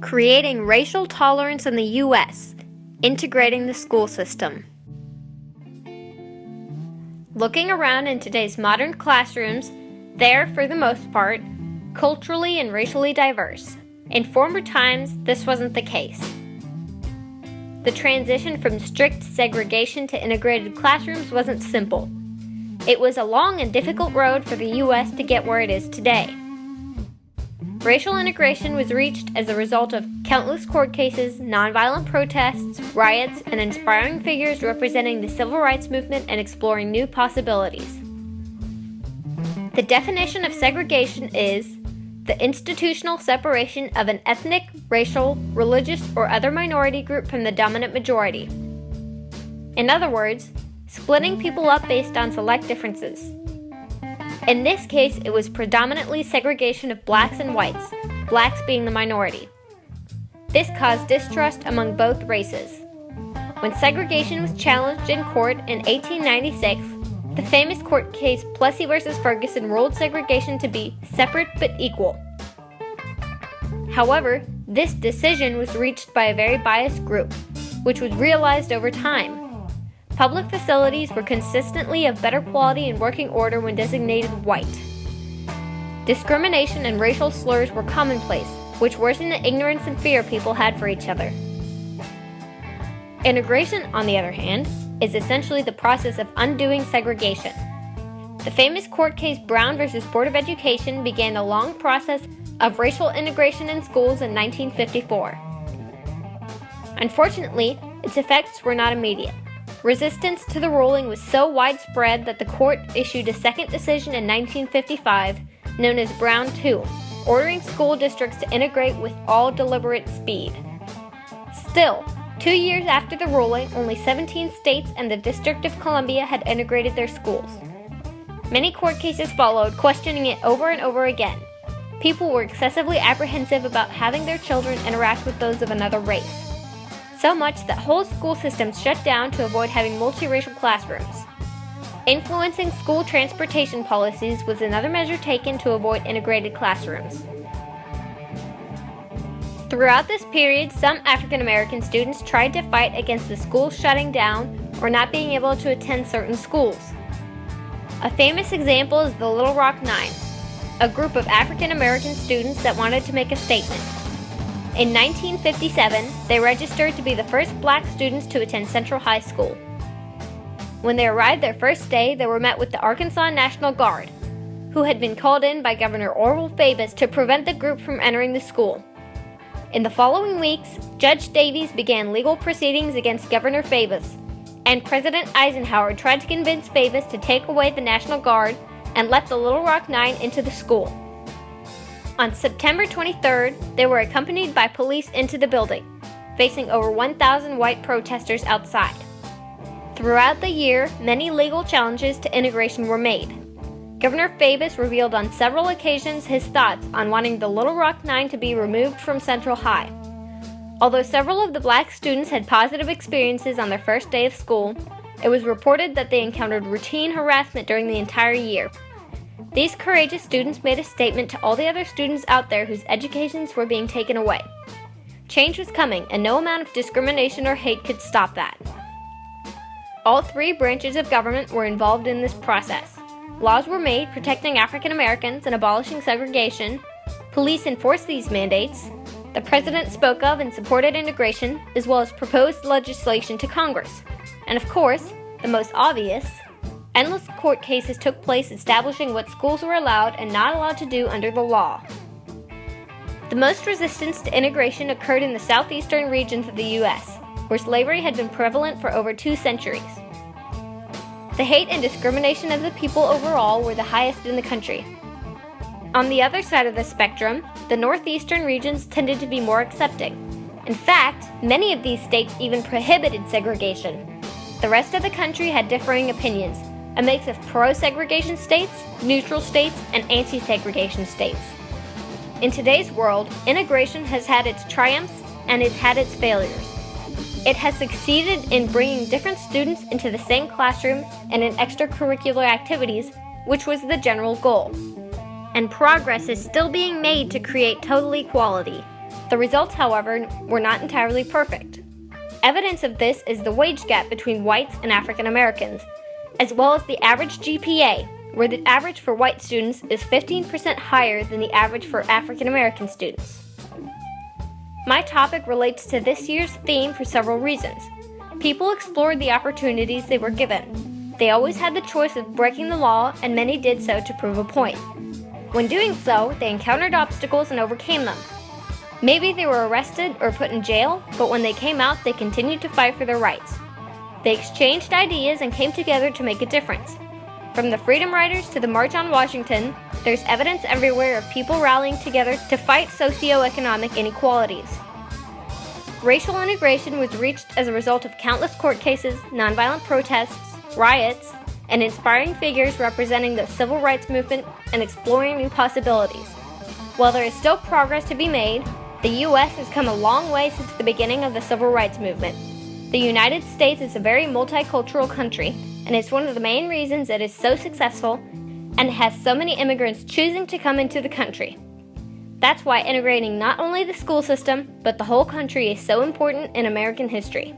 Creating racial tolerance in the U.S., integrating the school system. Looking around in today's modern classrooms, they're, for the most part, culturally and racially diverse. In former times, this wasn't the case. The transition from strict segregation to integrated classrooms wasn't simple. It was a long and difficult road for the U.S. to get where it is today. Racial integration was reached as a result of countless court cases, nonviolent protests, riots, and inspiring figures representing the civil rights movement and exploring new possibilities. The definition of segregation is the institutional separation of an ethnic, racial, religious, or other minority group from the dominant majority. In other words, splitting people up based on select differences. In this case, it was predominantly segregation of blacks and whites, blacks being the minority. This caused distrust among both races. When segregation was challenged in court in 1896, the famous court case Plessy v. Ferguson ruled segregation to be separate but equal. However, this decision was reached by a very biased group, which was realized over time. Public facilities were consistently of better quality and working order when designated white. Discrimination and racial slurs were commonplace, which worsened the ignorance and fear people had for each other. Integration, on the other hand, is essentially the process of undoing segregation. The famous court case Brown v. Board of Education began a long process of racial integration in schools in 1954. Unfortunately, its effects were not immediate. Resistance to the ruling was so widespread that the court issued a second decision in 1955, known as Brown 2, ordering school districts to integrate with all deliberate speed. Still, 2 years after the ruling, only 17 states and the District of Columbia had integrated their schools. Many court cases followed, questioning it over and over again. People were excessively apprehensive about having their children interact with those of another race. So much that whole school systems shut down to avoid having multiracial classrooms. Influencing school transportation policies was another measure taken to avoid integrated classrooms. Throughout this period, some African American students tried to fight against the schools shutting down or not being able to attend certain schools. A famous example is the Little Rock Nine, a group of African American students that wanted to make a statement. In 1957, they registered to be the first black students to attend Central High School. When they arrived their first day, they were met with the Arkansas National Guard, who had been called in by Governor Orville Fabus to prevent the group from entering the school. In the following weeks, Judge Davies began legal proceedings against Governor Fabus, and President Eisenhower tried to convince Fabus to take away the National Guard and let the Little Rock Nine into the school. On September 23rd, they were accompanied by police into the building, facing over 1,000 white protesters outside. Throughout the year, many legal challenges to integration were made. Governor Fabus revealed on several occasions his thoughts on wanting the Little Rock Nine to be removed from Central High. Although several of the black students had positive experiences on their first day of school, it was reported that they encountered routine harassment during the entire year. These courageous students made a statement to all the other students out there whose educations were being taken away. Change was coming, and no amount of discrimination or hate could stop that. All three branches of government were involved in this process. Laws were made protecting African Americans and abolishing segregation. Police enforced these mandates. The president spoke of and supported integration, as well as proposed legislation to Congress. And of course, the most obvious, endless court cases took place establishing what schools were allowed and not allowed to do under the law. The most resistance to integration occurred in the southeastern regions of the U.S., where slavery had been prevalent for over 2 centuries. The hate and discrimination of the people overall were the highest in the country. On the other side of the spectrum, the northeastern regions tended to be more accepting. In fact, many of these states even prohibited segregation. The rest of the country had differing opinions, a mix of pro-segregation states, neutral states, and anti-segregation states. In today's world, integration has had its triumphs and it's had its failures. It has succeeded in bringing different students into the same classroom and in extracurricular activities, which was the general goal. And progress is still being made to create total equality. The results, however, were not entirely perfect. Evidence of this is the wage gap between whites and African Americans, as well as the average GPA, where the average for white students is 15% higher than the average for African American students. My topic relates to this year's theme for several reasons. People explored the opportunities they were given. They always had the choice of breaking the law, and many did so to prove a point. When doing so, they encountered obstacles and overcame them. Maybe they were arrested or put in jail, but when they came out, they continued to fight for their rights. They exchanged ideas and came together to make a difference. From the Freedom Riders to the March on Washington, there's evidence everywhere of people rallying together to fight socioeconomic inequalities. Racial integration was reached as a result of countless court cases, nonviolent protests, riots, and inspiring figures representing the civil rights movement and exploring new possibilities. While there is still progress to be made, the U.S. has come a long way since the beginning of the civil rights movement. The United States is a very multicultural country, and it's one of the main reasons it is so successful and has so many immigrants choosing to come into the country. That's why integrating not only the school system, but the whole country is so important in American history.